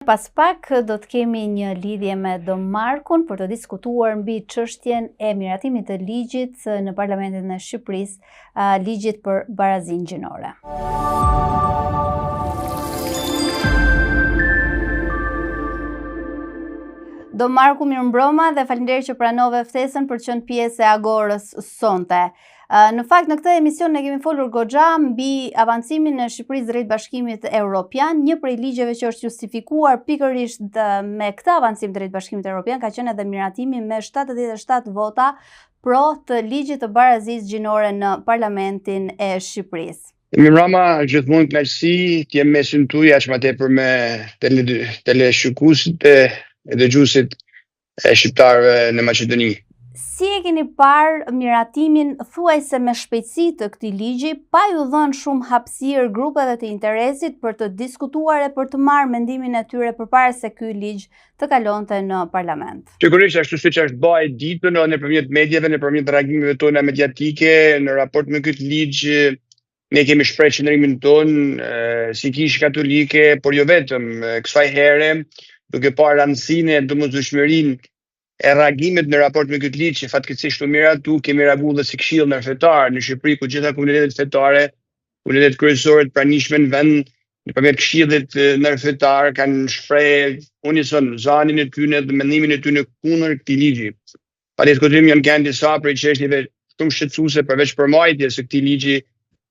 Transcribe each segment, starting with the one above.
Pas pak do të kemi një lidhje me Dom Markun për të diskutuar mbi çështjen e miratimit të ligjit në Parlamentin e Shqipërisë, ligjit për barazinë gjinore. Dom Marku, mirëmbrëma dhe faleminderit që pranove ftesën për të qenë pjesë e Agorës sonte. Në fakt, në këtë emision ne kemi folur goxha mbi avancimin e Shqipërisë drejt Bashkimit Evropian. Një prej ligjeve që është justifikuar pikërisht me këtë avancim drejt Bashkimit Evropian ka qenë edhe miratimi me 77 vota pro të ligjit të barazisë gjinore në Parlamentin e Shqipërisë. Mirëmbrëma, gjithmonë kënaqësi të jem mesin tuaj aq më tepër me teleshikuesit e dëgjuesit e shqiptarëve në Maqedoni. Si e keni parë miratimin thuajse me shpejtësi të këtij ligji, pa ju dhënë shumë hapësirë grupeve të interesit për të diskutuar e për të marrë mendimin e tyre përpara se ky ligj të kalonte në parlament? Sigurisht, ashtu siç është bërë ditën nëpërmjet mediave, nëpërmjet reagimeve tona mediatike në raport me këtë ligj, ne kemi shprehur qëndrimin tonë si Kishë Katolike, por jo vetëm, kësaj here, duke parë rëndësinë e domosdoshmërinë e reagimit në raport me këtë ligj, që fatkeqësisht u miratu, kemi reaguar dhe si Këshill Ndërfetar në Shqipëri, ku gjitha komunitetet fetare, komunitetet kryesore të pranishme në vend, nëpërmjet Këshillit Ndërfetar kanë shprehur unison zanin e tyre dhe mendimin e tyre kundër këtij ligji. Pa diskutim janë kanë disa prej çështjeve shumë shqetësuese përveç përmbajtjes së këtij ligji,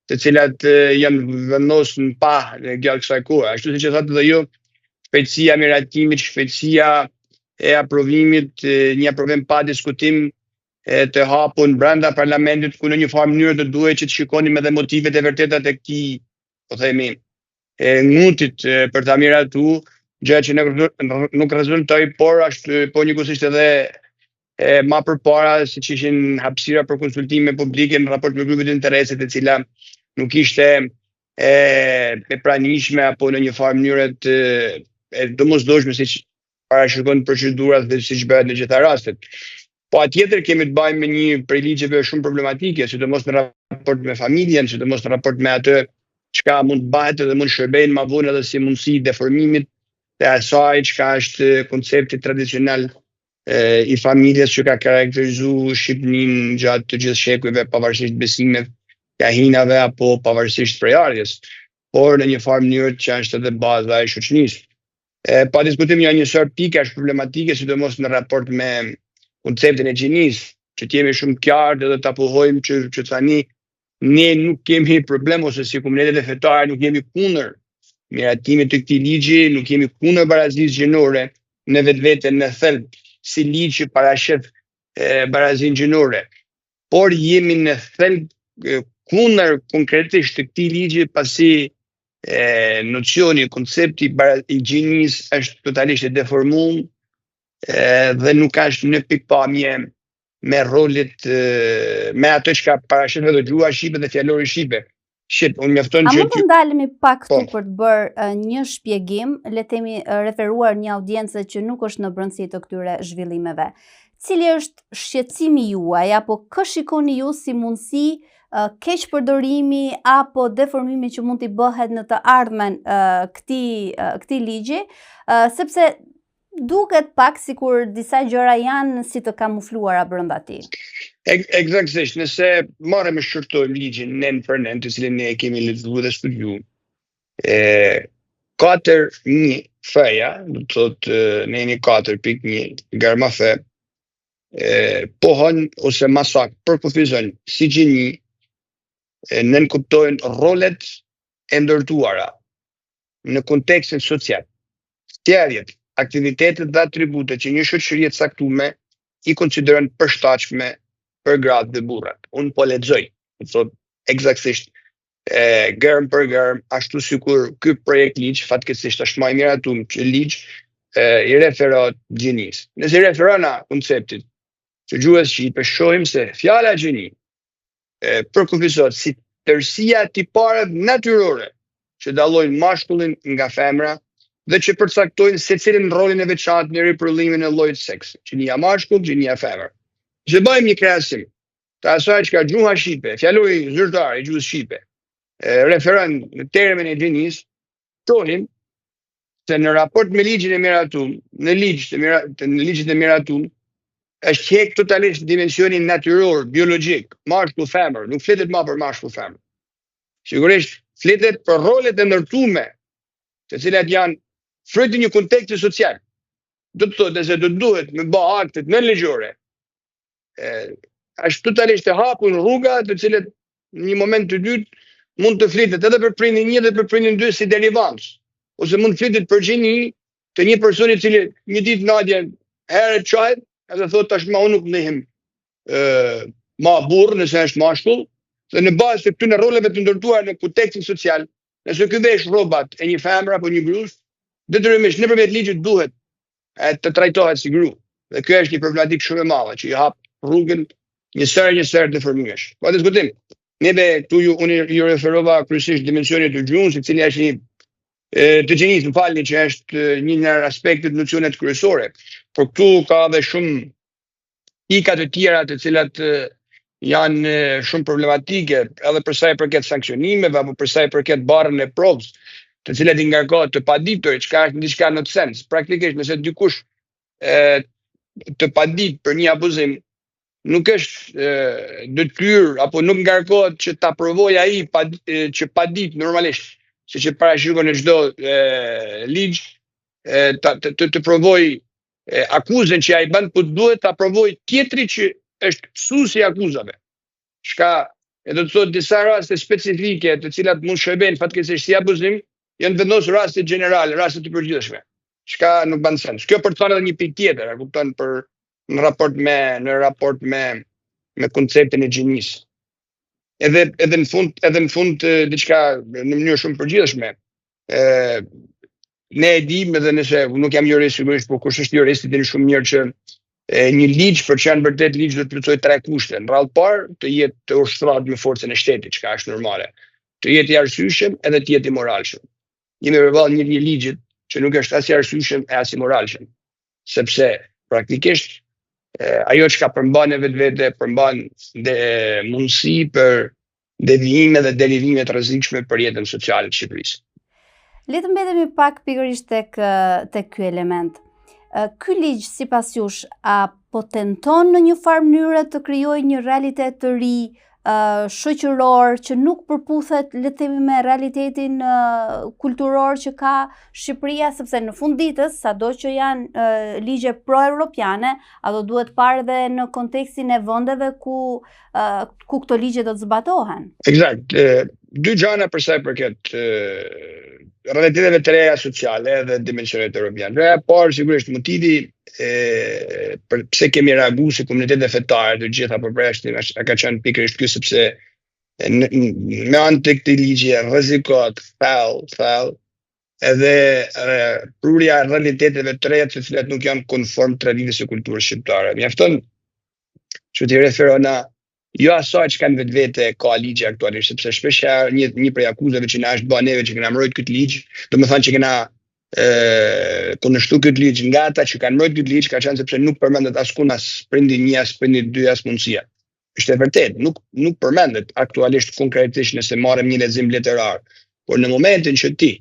të cilat janë vendosur pa gjatë kësaj kohe. Ashtu siç e thatë dhe ju, shpejtësia e miratimit, shpejtësia e aprovimit, një aprovim pa diskutim të hapur brenda parlamentit, ku në një farë mënyrë të duhet që të shikonim edhe motivet e vërteta të këtij, po themi, ngutit për ta miratuar, gjë që nuk rezultoi, por njëkohësisht edhe më përpara, siç ishin hapësira për konsultime publike në raport me grupet e interesit, e cila nuk ishte e pranishme apo në një farë mënyrë të domosdoshme siç parashikojnë procedurat dhe siç bëhet në gjitha rastet. Po atjetër kemi të bëjmë me një prej ligjeve shumë problematike, sidomos në raport me familjen, sidomos në raport me atë çka mund të bëhet dhe mund shërbejnë më vonë edhe si mundësi deformimit të asaj çka është koncepti tradicional i familjes që ka karakterizuar Shqipërinë gjatë të gjithë shekujve, pavarësisht besimeve, jahinave apo pavarësisht prejardhjes, por në një farë mënyrë që është edhe baza e shoqënisë. Pa diskutim janë një sër pikash problematike, sidomos në raport me konceptin e gjinisë, që të jemi shumë qartë dhe të apohojmë që tani ne nuk kemi problem, ose si komunitetet fetare nuk jemi kundër miratimit të këtij ligji, nuk jemi kundër barazisë gjinore në vetveten në thelb si ligj që paraqet barazinë gjinore, por jemi në thelb kundër konkretisht të këtij ligji, pasi nocioni, koncepti i gjinisë është totalisht e deformuar dhe nuk është në pikpamje me rolet, me ato që ka paraqet edhe gjuha shqipe dhe fjalori shqipe. Unë mjafton që... A mund të ndalemi pak këtu për të bërë një shpjegim, le të themi referuar një audiencë që nuk është në brendësi të këtyre zhvillimeve. Cili është shqetësimi juaj, apo kë shikoni ju si mundësi keq përdorimi apo deformimi që mund t'i bëhet në të ardhmen këtij ligji, sepse duket pak sikur disa gjëra janë si të kamufluara brenda tij. Eksaktësisht, nëse marrëm e shqyrtojmë ligjin nen për nen, të cilin ne kemi lexuar dhe studiuar, 4.1 feja, do të thotë në jeni 4.1 garma fe, pohon ose më saktë përkufizon si gjini, nën kuptojnë rolet e ndërtuara në kontekstin social, thjerrjet, aktivitetet dhe atributet që një shoqëri e caktuar i konsideron përshtatshme për gratë dhe burrat. Unë po lexoj, thotë eksaktësisht gërm për gërm, ashtu sikur ky projekt ligj fatkeqësisht është më i miratuar që ligj i referohet gjinisë. Nëse i referon konceptit të gjuhës shqipe, shohim se fjala gjini përkufizohet si tërësia e tipareve natyrore që dallojnë mashkullin nga femra dhe që përcaktojnë secilin rolin e veçantë në riprodhimin e llojit seksi, gjinia mashkull, gjinia femër. Që bëjmë një krahasim të asaj që ka gjuha shqipe, fjalori zyrtar i gjuhës shqipe, referon në termin e gjinisë, shohim se në raport me ligjin e miratum, në ligjit e miratum, është hek totalisht dimensionin natyror, biologjik, mashkull femër, nuk flitet më për mashkull femër. Sigurisht flitet për rolet e ndërtume, të cilat janë fryti një konteksti social. Do të thotë se do duhet me bë aktet në ligjore. Është totalisht e hapur rruga të cilat në një moment të dytë mund të flitet edhe për prindin 1 dhe për prindin 2 si derivancë. Ose mund të flitet për gjini të një personi i cili një ditë natje herët çohet, edhe thotë tashmë unë nuk ndihem ma burr nëse është mashkull, dhe në bazë të këtyre roleve të ndërtuara në kontekstin social, nëse ky vesh rrobat e një femre apo një gruas, detyrimisht nëpërmjet ligjit duhet të trajtohet si gru. Dhe kjo është një problematikë shumë e madhe që i hap rrugën një sër të fëmijësh. Pa diskutim. Neve këtu unë ju referova kryesisht dimensionit të gjuhës, i cili është një të gjenisë, më falni, që është një nga aspektet nocionet kryesore. Por këtu ka dhe shumë pika të tjera të cilat janë shumë problematike, edhe për sa i përket sankcionimeve apo për sa i përket barrën e provës, të cilat i ngarkohet të paditur, çka është diçka në të sens. Praktikisht nëse dikush të padit për një abuzim, nuk është detyrë apo nuk ngarkohet që ta provojë ai që padit normalisht, siç e parashikon në çdo ligj, të provojë akuzën që ai bën, po duhet ta provojë tjetri që është mësuesi i akuzave. Shka do të thotë disa raste specifike të cilat mund shërbejnë fatkeqësisht si abuzim, janë vendosur raste gjenerale, raste të përgjithshme. Shka nuk bën sens. Kjo për të thënë edhe një pikë tjetër, e kupton, për në raport me konceptin e gjinisë. Edhe në fund diçka në mënyrë shumë përgjithshme. Ne e dimë, edhe nëse nuk jam jurist sigurisht, por kush është jurist i din shumë mirë që një ligj, për që janë vërtet ligj, do të plotësojë 3 kushte. Në radhë parë, të jetë të ushtrat me forcën e shtetit, çka është normale. Të jetë i arsyeshëm edhe të jetë i moralshëm. Jemi përballë një ligjit që nuk është as i arsyeshëm e as i moralshëm. Sepse praktikisht ajo çka përmban e vetvete përmban mundësi për devijime dhe derivime të rrezikshme për jetën sociale të Shqipërisë. Le të mbetemi pak pikërisht tek ky element. Ky ligj sipas jush po tenton në një farë mënyrë të krijojë një realitet të ri shoqëror që nuk përputhet, le të themi, me realitetin kulturor që ka Shqipëria, sepse në fund ditës, sado që janë ligje pro-europiane, ato duhet parë dhe në kontekstin e vendeve ku këto ligje do të zbatohen. Eksakt. 2 gjëra për sa i përket realiteteve të reja sociale dhe dimensionet europiane. Reja parë sigurisht motivi pse kemi reaguar si komunitete fetare të gjitha përbreshtim ka qenë pikërisht ky, sepse me anë të këtij ligji rrezikohet thellë edhe prurja e realiteteve të reja të cilat nuk janë konform traditës së kulturës shqiptare. Mjafton që t'i referona jo asaj që kanë vetvete ka ligji aktualisht, sepse shpesh një prej akuzave që na është bërë neve që kena mbrojtur këtë ligj, domethënë që kena kundërshtu këtë ligj nga ata që kanë mbrojtur këtë ligj, ka qenë sepse nuk përmendet askund as prindi 1, as prindi 2, as mundësia. Është e vërtetë, nuk përmendet aktualisht konkretisht nëse marrim një lexim letërar, por në momentin që ti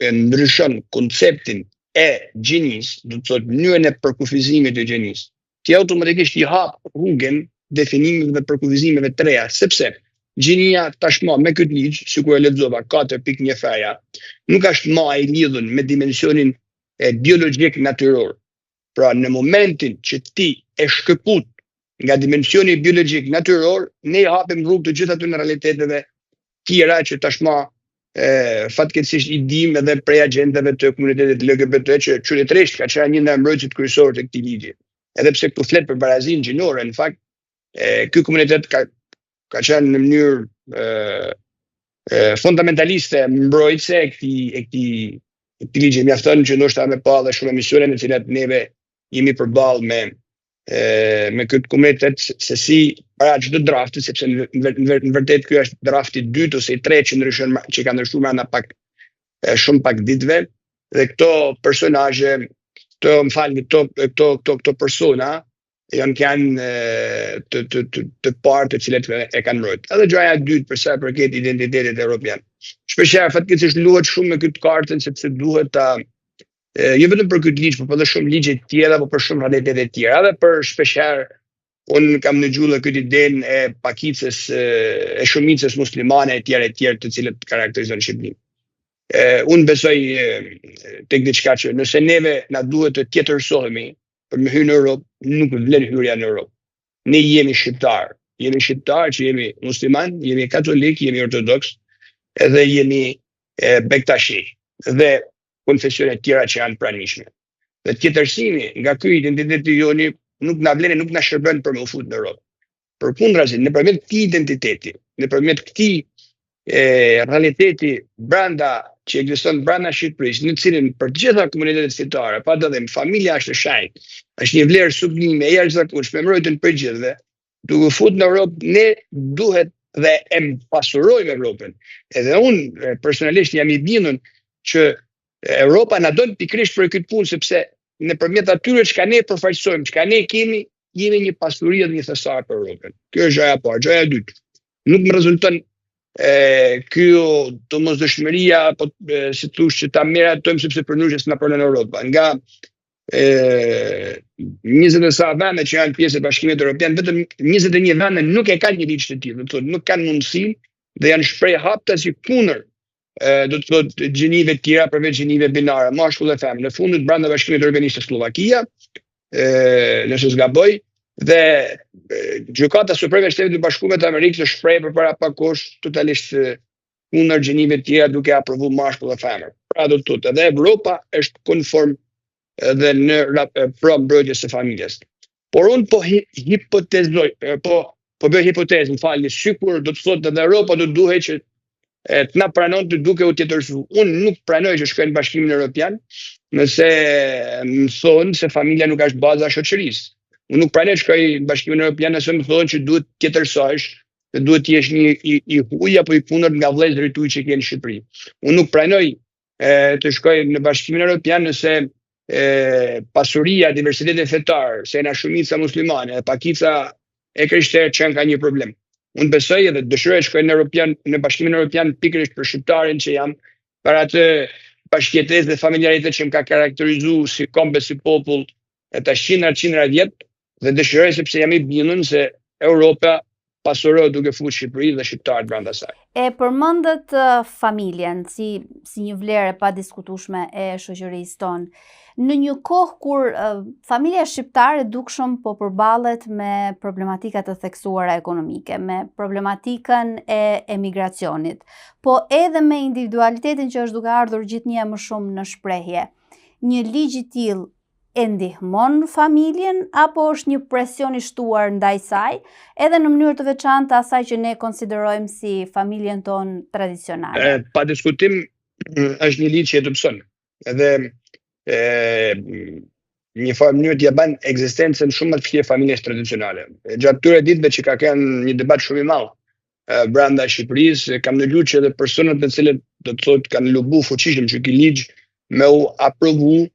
ndryshon konceptin e gjinisë, do të thotë mënyrën e përkufizimit të gjinisë, ti automatikisht i hap rrugën definimeve dhe përkufizimeve të reja, sepse gjinia tashmë me këtë ligj, sikur e lexova 4.1 feja, nuk është më i lidhur me dimensionin biologjik natyror. Pra në momentin që ti e shkëput nga dimensioni biologjik natyror, ne i hapim rrugë të gjitha atyre realiteteve tjera që tashmë fatkeqësisht i dimë edhe prej agjendave të komunitetit LGBT që qytetërisht ka qenë një nga mbrojtësit kryesorë të këtij ligji. Edhe pse këtu flet për barazinë gjinore, në fakt ky komunitet ka qenë në mënyrë fundamentaliste mbrojtëse e këtij ligji. Mjafton që ndoshta me pa dhe shumë emisione në cilat neve jemi përballë me këtë komunitet se si para çdo drafti, sepse në vërtet ky është drafti i dytë ose i tretë që ka ndryshuar brenda shumë pak ditëve, dhe këto personazhe, këto persona janë të parë të cilet e kanë mbrojtur. Edhe gjëja e dytë për sa i përket identitetit evropian. Shpeshherë fatkeqësisht luhet shumë me këtë kartën sepse duhet ta jo vetëm për këtë ligj, por për shumë ligje të tjera, apo për shumë realitete të tjera, edhe për shpeshherë unë kam ndëgjuar këtë idenë e pakicës e shumicës muslimane e tjera të cilët karakterizojnë Shqipërinë. Unë besoj tek diçka që nëse neve na duhet të tjetërsohemi për me hyrë në Europë, nuk vlen hyrja në Europë. Ne jemi shqiptar që jemi musliman, jemi katolik, jemi ortodoks, edhe jemi bektashi dhe konfesione tjera që janë pranishme. Dhe tjetërsimi nga ky identiteti joni nuk na vlen, nuk na shërben për me u futur në Europë. Përkundrazi, nëpërmjet këtij identiteti, nëpërmjet këtij realiteti brenda që ekziston brenda Shqipërisë, në cilin për të gjitha komunitetet fetare, pa dallim, familja është e shenjtë, është një vlerë sublime e jashtëzakonshme, mbrojtën për gjithëve, duke futur në Europë, ne duhet dhe e pasurojmë Europën. Edhe unë personalisht jam i bindur që Europa na don pikërisht për këtë punë, sepse nëpërmjet atyre çka ne përfaqësojmë, çka ne kemi, jemi një pasuri dhe një thesar për Europën. Kjo është gjëja e parë. Gjëja e dytë, nuk më rezulton kjo domosdoshmëria, apo si thosh që ta meratojmë sepse për ndryshe s'na pranon Europa. Nga 20 e sa vende që janë pjesë e Bashkimit Evropian, vetëm 21 vende nuk e kanë një ligj të tillë, do të thotë nuk kanë mundësi dhe janë shpreh hapta si kundër do të thotë gjinive të tjera përveç gjinive binare, mashkull dhe femër. Në fundit brenda Bashkimit Evropian ishte Slovakia, nëse s'gaboj, dhe Gjykata Supreme e Shtetit të Bashkuar të Amerikës është shpreh përpara pak kohësh totalisht kundër gjinive të tjera duke aprovuar mashkull dhe femër. Pra do të thotë edhe Evropa është konform dhe në pro mbrojtjes së familjes. Por unë po hipotezoj, po bëj hipotezë, më falni, sikur do të thotë edhe Europa do duhet që të na pranon të duke u tjetërsu. Unë nuk pranoj që shkoj në Bashkimin Evropian nëse më thonë se familja nuk është baza e shoqërisë. Unë nuk pranoj të shkoj në Bashkimin Evropian nëse më thonë që duhet të tjetërsohesh, që duhet të jesh një i huaj apo i kundërt nga vëllezërit tuaj që kanë në Shqipëri. Unë nuk pranoj të shkoj në Bashkimin Evropian nëse pasuria, diversiteti fetar, se na shumica muslimane, pakica e krishterë që ka një problem. Unë besoj edhe dëshiroj të shkoj në Bashkimin Evropian pikërisht për shqiptarin që jam, për atë bashkëjetesë dhe familjaritet që më ka karakterizuar si kombë, si popull e tash qindra vjet, dhe dëshiroj sepse jam i bindur se Europa pasurohet duke futur Shqipëri dhe shqiptarët brenda saj. E përmendet familjen si një vlerë e padiskutueshme e shoqërisë tonë. Në një kohë kur familja shqiptare dukshëm po përballet me problematika të theksuara ekonomike, me problematikën e emigracionit, po edhe me individualitetin që është duke ardhur gjithnjë më shumë në shprehje. Një ligj i tillë e ndihmon familjen apo është një presion i shtuar ndaj saj, edhe në mënyrë të veçantë asaj që ne konsiderojmë si familjen tonë tradicionale? Pa diskutim është një ligj që e dobëson. Edhe një farë mënyrë t'ia bën ekzistencën shumë më të vështirë familjes tradicionale. Gjatë këtyre ditëve që ka qenë një debat shumë i madh brenda Shqipërisë, kam ndëgjuar që edhe personat të cilët do të thotë kanë lubu fuqishëm që ky ligj me u aprovu,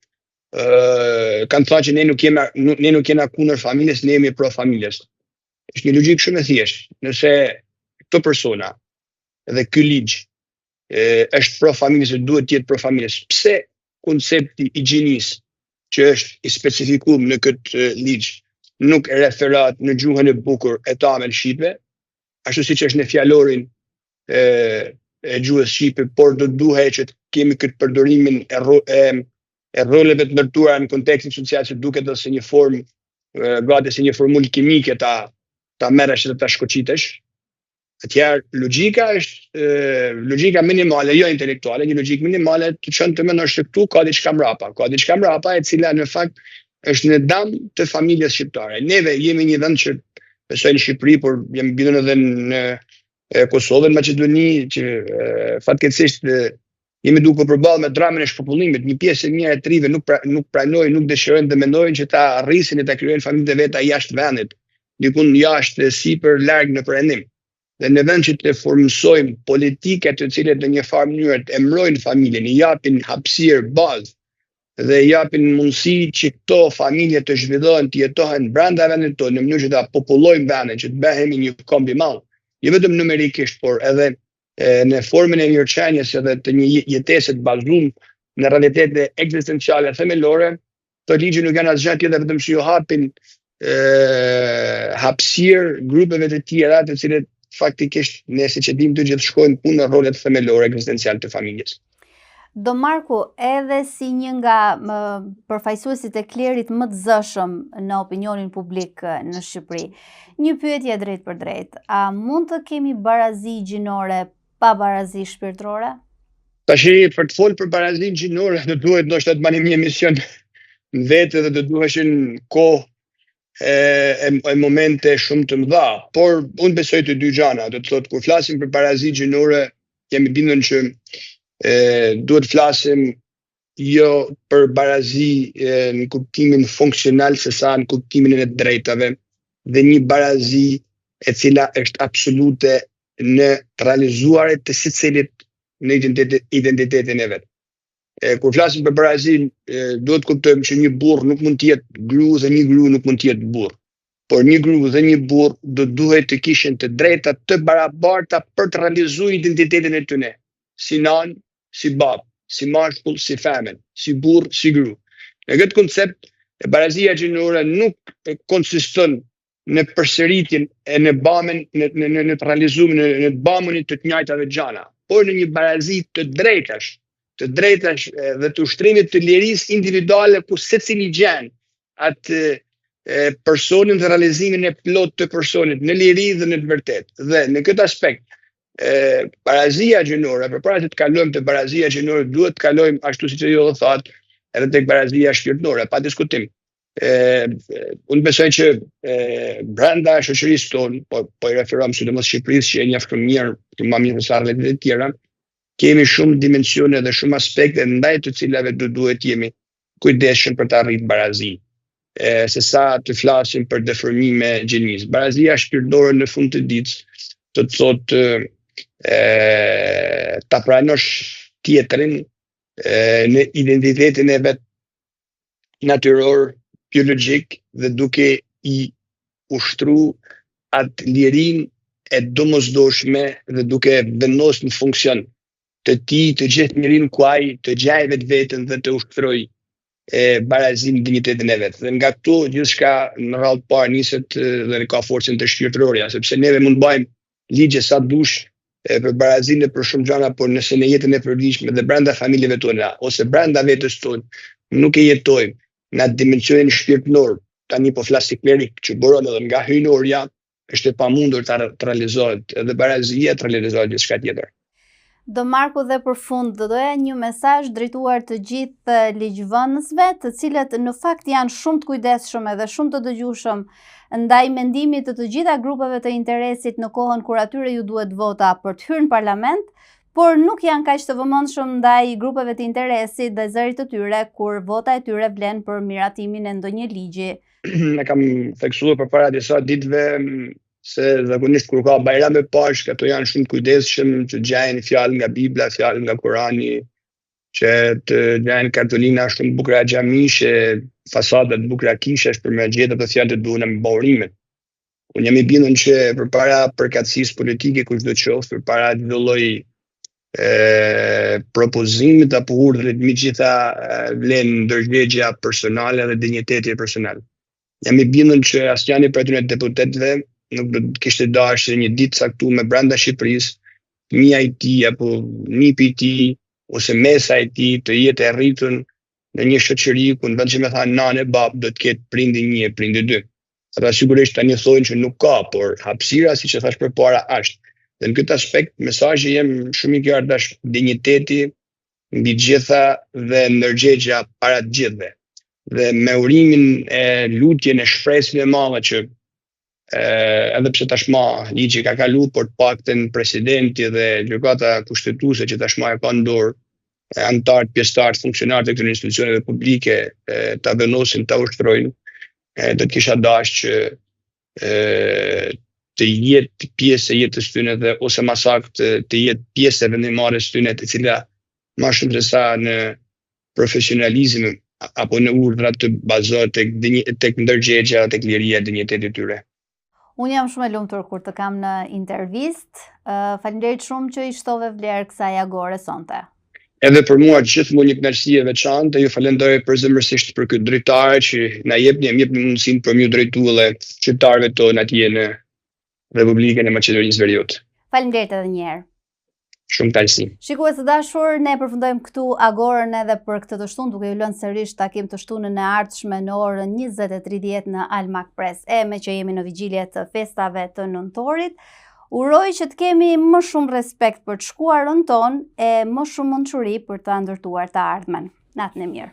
kanë thënë që ne nuk jemi kundër familjes, ne jemi pro familjes. Është një logjikë shumë e thjeshtë. Nëse këto persona dhe ky ligj është pro familjes, duhet të jetë pro familjes. Pse koncepti i gjinisë që është i specifikuar në këtë ligj nuk referohet në gjuhën e bukur e tamen shqipe, ashtu siç është në fjalorin e gjuhës shqipe, por do duhet që të kemi këtë përdorimin e roleve të ndërtuara në kontekstin social që duket edhe si një formë, gati si një formulë kimike ta merresh dhe ta shkoqitesh. Atëherë logjika është logjika minimale, jo intelektuale, një logjikë minimale të çon të mendosh se këtu ka diçka mbrapa, e cila në fakt është në dëm të familjes shqiptare. Neve jemi një vend që besoj në Shqipëri, por jam bindur edhe në Kosovë, në Maqedoni, që fatkeqësisht jemi duke përballë me dramën e shpopullimit. Një pjesë e mirë e trive nuk pranojnë, nuk dëshirojnë dhe mendojnë që ta arrisin e ta krijojnë familjet e veta jashtë vendit, dikun jashtë sipër larg në perëndim. Dhe në vend që të formsojmë politike të cilat në një farë mënyrë të emrojnë familjen, i japin hapësirë bazë dhe i japin mundësi që këto familje të zhvillohen, të jetohen brenda vendit tonë në mënyrë që ta popullojmë vendin, që të bëhemi një komb i madh, jo vetëm numerikisht, por edhe në formën e mirëqenies edhe të një jetese të bazuar në realitetet ekzistenciale themelore, të ligji nuk janë asgjë tjetër vetëm se ju hapin hapësirë grupeve të tjera të cilët faktikisht ne siç e dimë të gjithë shkojnë punë në rolet themelore ekzistenciale të familjes. Do Marku, edhe si një nga përfaqësuesit e klerit më të zëshëm në opinionin publik në Shqipëri, një pyetje drejt për drejt, a mund të kemi barazi gjinore pa barazi shpirtërore? Tashi, për të folur për barazinë gjinore, do duhet ndoshta të marrim një emision në vetë dhe do duheshin kohë e momente shumë të mëdha, por unë besoj të dy gjana, do të thotë kur flasim për barazi gjinore, jam i bindur që duhet flasim jo për barazi në kuptimin funksional sesa në kuptimin e drejtave dhe një barazi e cila është absolute në të realizuarit të secilit në identitetin e vet. Kur flasim për barazin, duhet kuptojmë që një burr nuk mund të jetë gru dhe një gru nuk mund të jetë burr. Por një gru dhe një burr do duhet të kishin të drejta të barabarta për të realizuar identitetin e tyre, si nan, si bab, si mashkull, si femën, si burr, si gru. Në këtë koncept, barazia gjinore nuk konsiston në përsëritjen e në bamën, në të realizuar në bamën të të njëjtave gjana, por në një barazi të drejtash dhe të ushtrimit të lirisë individuale ku secili gjen atë personin dhe realizimin e plot të personit në liri dhe në të vërtet. Dhe në këtë aspekt, barazia gjinore, përpara se të kalojmë te barazia gjinore, duhet të kalojmë ashtu siç ajo thotë, edhe tek barazia shpirtërore, pa diskutim. Unë besoj që brenda shoqërisë tonë, po i referohem sidomos Shqipërisë që e njeh shumë mirë, më mirë se arrëtet e tjera, kemi shumë dimensione dhe shumë aspekte ndaj të cilave duhet jemi kujdesshëm për të arritur barazi. Se sa të flasim për deformime gjenisë. Barazia shpirtërore në fund të ditës të thotë ta pranosh tjetrin në identitetin e vet natyror, biologjik dhe duke i ushtru atë lirin e domosdoshme dhe duke vendosur në funksion të ti të gjithë njërin kuaj të gjaj vetën dhe të ushtroj barazin dignitetin e vetë. Dhe nga këtu gjithçka në radhë parë niset dhe ka forcën të shpirtërorja, sepse neve mund bëjmë ligje sa dush për barazinë për shumë gjëra, por nëse në jetën e përditshme dhe brenda familjeve tona ose brenda vetes tonë nuk e jetojmë në atë dimensionin shpirtëror, tani po flas si klerik që buron edhe nga hyjnorja, është e pamundur të realizohet edhe barazia të realizohet gjithçka tjetër. Do Marku, dhe për fund, do doja një mesazh drejtuar të gjithë ligjvënësve, të cilët në fakt janë shumë të kujdesshëm edhe shumë të dëgjueshëm ndaj mendimit të gjitha grupeve të interesit në kohën kur atyre ju duhet vota për të hyrë në parlament, por nuk janë kaq të vëmendshëm ndaj grupeve të interesit dhe zërit të tyre kur vota e tyre vlen për miratimin e ndonjë ligji. Ne kam theksuar përpara disa ditëve se zakonisht kur ka bajrame pashk, ato janë shumë kujdesshëm që gjajnë fjalë nga Bibla, fjalë nga Kurani, që të gjajnë kartolina shumë bukura xhamishe, fasadat bukura kishesh për me gjetë ato fjalë të duhura me bahurimet. Unë jam i bindur që përpara përkatësisë politike kushdo qoftë, përpara çdo lloj propozimit apo urdhrit, megjitha vlen ndërgjegjja personale dhe dinjiteti personal. Jam i bindur që asnjëri prej atyre deputetëve nuk do të kishte dashur një ditë caktuar brenda Shqipërisë, fëmia i tij apo nipi i tij ose mesa e tij të jetë e rritur në një shoqëri ku në vend që me thanë nanë e bab do të ketë prindi 1 e prindi 2. Ata sigurisht tani thonë që nuk ka, por hapësira, siç e thash përpara, është. Dhe në këtë aspekt mesazhi jem shumë i qartë dash dinjiteti mbi gjitha dhe ndërgjegjja para të gjithëve. Dhe me urimin e lutjen e shpresën e madhe që edhe pse tashma ligji ka kalu, por të paktën presidenti dhe gjykata kushtetuese që tashma e ka në dorë anëtarët, pjesëtarët, funksionarët e këtyre institucioneve publike ta vendosin, ta ushtrojnë, do të kisha dashur që të jetë pjesë e jetës tyne dhe ose më saktë të jetë pjesë e vendimarrjes tyne, e cila më shumë se sa në profesionalizëm apo në urdhra të bazohet tek ndërgjegjja, tek liria e dinjitetit tyre. Unë jam shumë e lumtur kur të kam në intervistë. Faleminderit shumë që i shtove vlerë kësaj agore sonte. Edhe për mua gjithmonë një kënaqësi e veçantë, ju falenderoj përzemërsisht për këtë drejtare që na jepni mundësinë për më drejtu edhe shqiptarëve tonë atje në Republikën e Maqedonisë Veriut. Faleminderit edhe një herë. Shumë kënaqësi. Shikues të dashur, ne përfundojmë këtu agorën edhe për këtë të shtunë, duke ju lënë sërish takim të shtunën e ardhshme në orën 20:30 në Almak Press. Me që jemi në vigjilje të festave të nëntorit, uroj që të kemi më shumë respekt për të shkuarën tonë e më shumë mençuri për të ndërtuar të ardhmen. Natën e mirë.